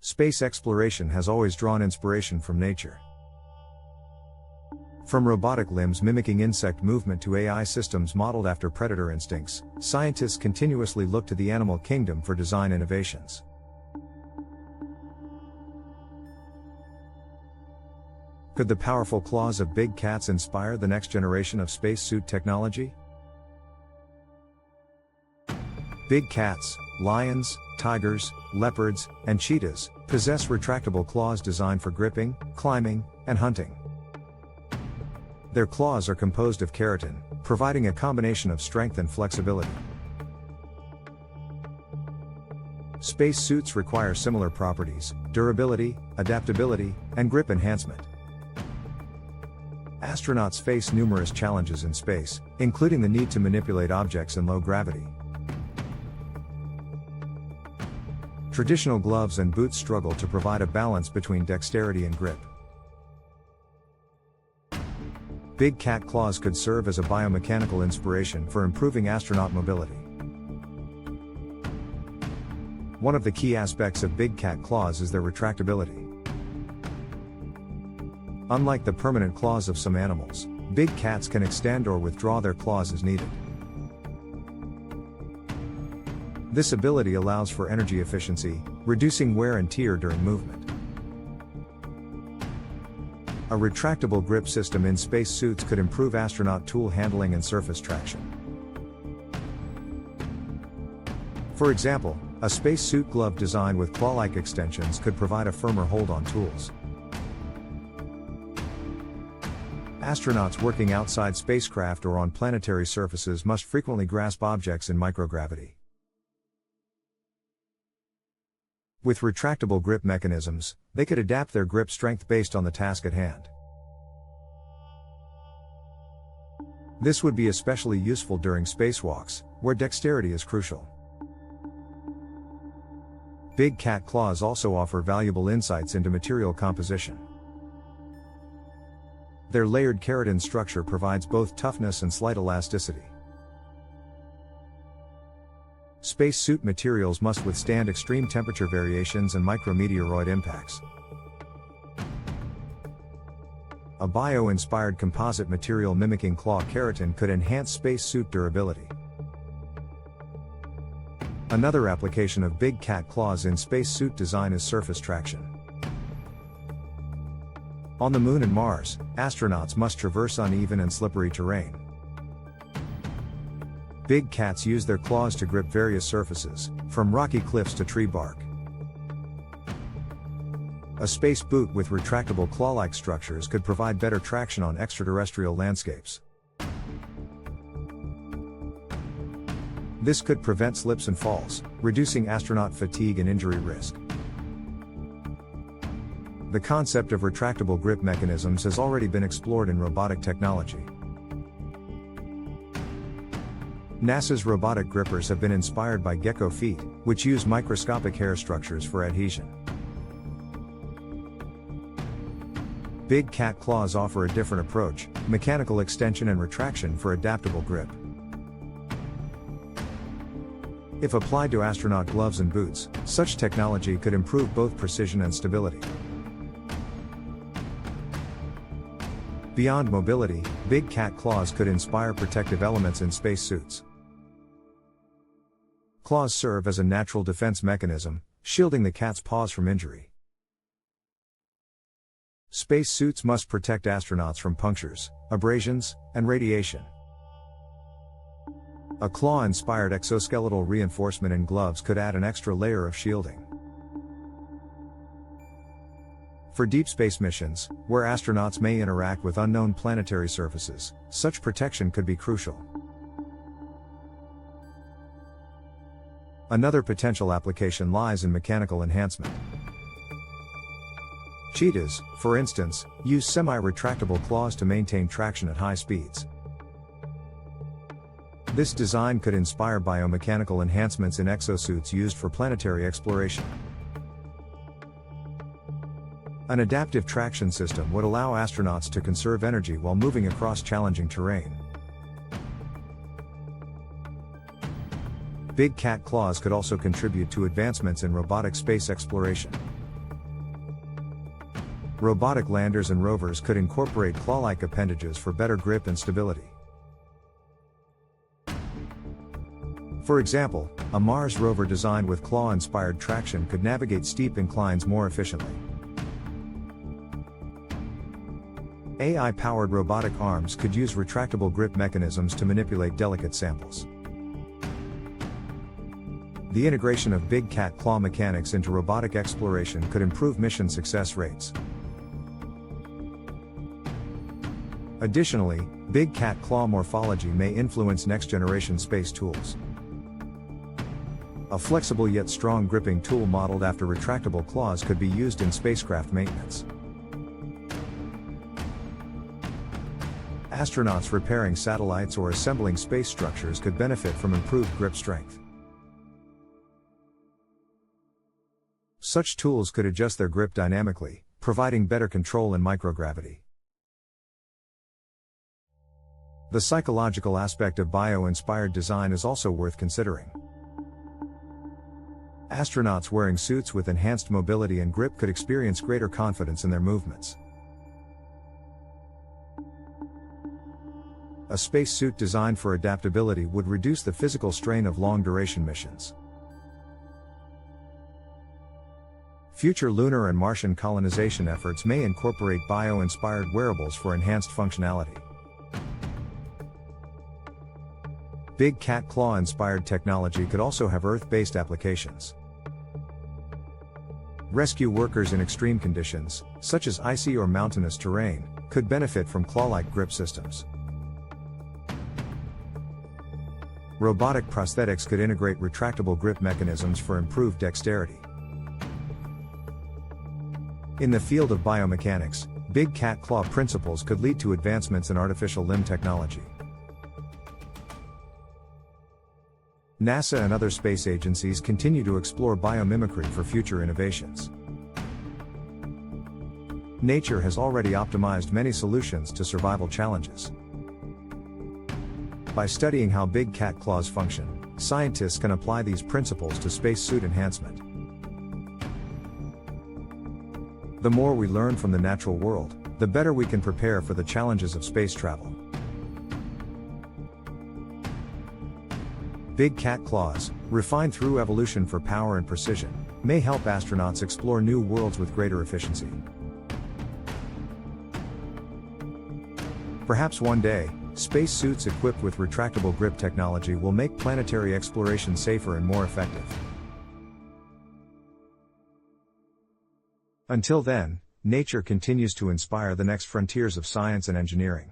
Space exploration has always drawn inspiration from nature. From robotic limbs mimicking insect movement to AI systems modeled after predator instincts, scientists continuously look to the animal kingdom for design innovations. Could the powerful claws of big cats inspire the next generation of spacesuit technology? Big cats, lions, tigers, leopards, and cheetahs possess retractable claws designed for gripping, climbing, and hunting. Their claws are composed of keratin, providing a combination of strength and flexibility. Spacesuits require similar properties: durability, adaptability, and grip enhancement. Astronauts face numerous challenges in space, including the need to manipulate objects in low gravity. Traditional gloves and boots struggle to provide a balance between dexterity and grip. Big cat claws could serve as a biomechanical inspiration for improving astronaut mobility. One of the key aspects of big cat claws is their retractability. Unlike the permanent claws of some animals, big cats can extend or withdraw their claws as needed. This ability allows for energy efficiency, reducing wear and tear during movement. A retractable grip system in spacesuits could improve astronaut tool handling and surface traction. For example, a spacesuit glove designed with claw-like extensions could provide a firmer hold on tools. Astronauts working outside spacecraft or on planetary surfaces must frequently grasp objects in microgravity. With retractable grip mechanisms, they could adapt their grip strength based on the task at hand. This would be especially useful during spacewalks, where dexterity is crucial. Big cat claws also offer valuable insights into material composition. Their layered keratin structure provides both toughness and slight elasticity. Spacesuit materials must withstand extreme temperature variations and micrometeoroid impacts. A bio-inspired composite material mimicking claw keratin could enhance spacesuit durability. Another application of big cat claws in spacesuit design is surface traction. On the Moon and Mars, astronauts must traverse uneven and slippery terrain. Big cats use their claws to grip various surfaces, from rocky cliffs to tree bark. A space boot with retractable claw-like structures could provide better traction on extraterrestrial landscapes. This could prevent slips and falls, reducing astronaut fatigue and injury risk. The concept of retractable grip mechanisms has already been explored in robotic technology. NASA's robotic grippers have been inspired by gecko feet, which use microscopic hair structures for adhesion. Big cat claws offer a different approach: mechanical extension and retraction for adaptable grip. If applied to astronaut gloves and boots, such technology could improve both precision and stability. Beyond mobility, big cat claws could inspire protective elements in spacesuits. Claws serve as a natural defense mechanism, shielding the cat's paws from injury. Spacesuits must protect astronauts from punctures, abrasions, and radiation. A claw-inspired exoskeletal reinforcement in gloves could add an extra layer of shielding. For deep space missions, where astronauts may interact with unknown planetary surfaces, such protection could be crucial. Another potential application lies in mechanical enhancement. Cheetahs, for instance, use semi-retractable claws to maintain traction at high speeds. This design could inspire biomechanical enhancements in exosuits used for planetary exploration. An adaptive traction system would allow astronauts to conserve energy while moving across challenging terrain. Big cat claws could also contribute to advancements in robotic space exploration. robotic landers and rovers could incorporate claw-like appendages for better grip and stability. For example, a Mars rover designed with claw-inspired traction could navigate steep inclines more efficiently. AI-powered robotic arms could use retractable grip mechanisms to manipulate delicate samples. The integration of big cat claw mechanics into robotic exploration could improve mission success rates. Additionally, big cat claw morphology may influence next-generation space tools. A flexible yet strong gripping tool modeled after retractable claws could be used in spacecraft maintenance. Astronauts repairing satellites or assembling space structures could benefit from improved grip strength. Such tools could adjust their grip dynamically, providing better control in microgravity. The psychological aspect of bio-inspired design is also worth considering. Astronauts wearing suits with enhanced mobility and grip could experience greater confidence in their movements. A spacesuit designed for adaptability would reduce the physical strain of long-duration missions. Future lunar and Martian colonization efforts may incorporate bio-inspired wearables for enhanced functionality. Big cat claw-inspired technology could also have Earth-based applications. Rescue workers in extreme conditions, such as icy or mountainous terrain, could benefit from claw-like grip systems. Robotic prosthetics could integrate retractable grip mechanisms for improved dexterity. In the field of biomechanics, big cat claw principles could lead to advancements in artificial limb technology. NASA and other space agencies continue to explore biomimicry for future innovations. Nature has already optimized many solutions to survival challenges. By studying how big cat claws function, scientists can apply these principles to spacesuit enhancement. The more we learn from the natural world, the better we can prepare for the challenges of space travel. Big cat claws, refined through evolution for power and precision, may help astronauts explore new worlds with greater efficiency. Perhaps one day, spacesuits equipped with retractable grip technology will make planetary exploration safer and more effective. Until then, nature continues to inspire the next frontiers of science and engineering.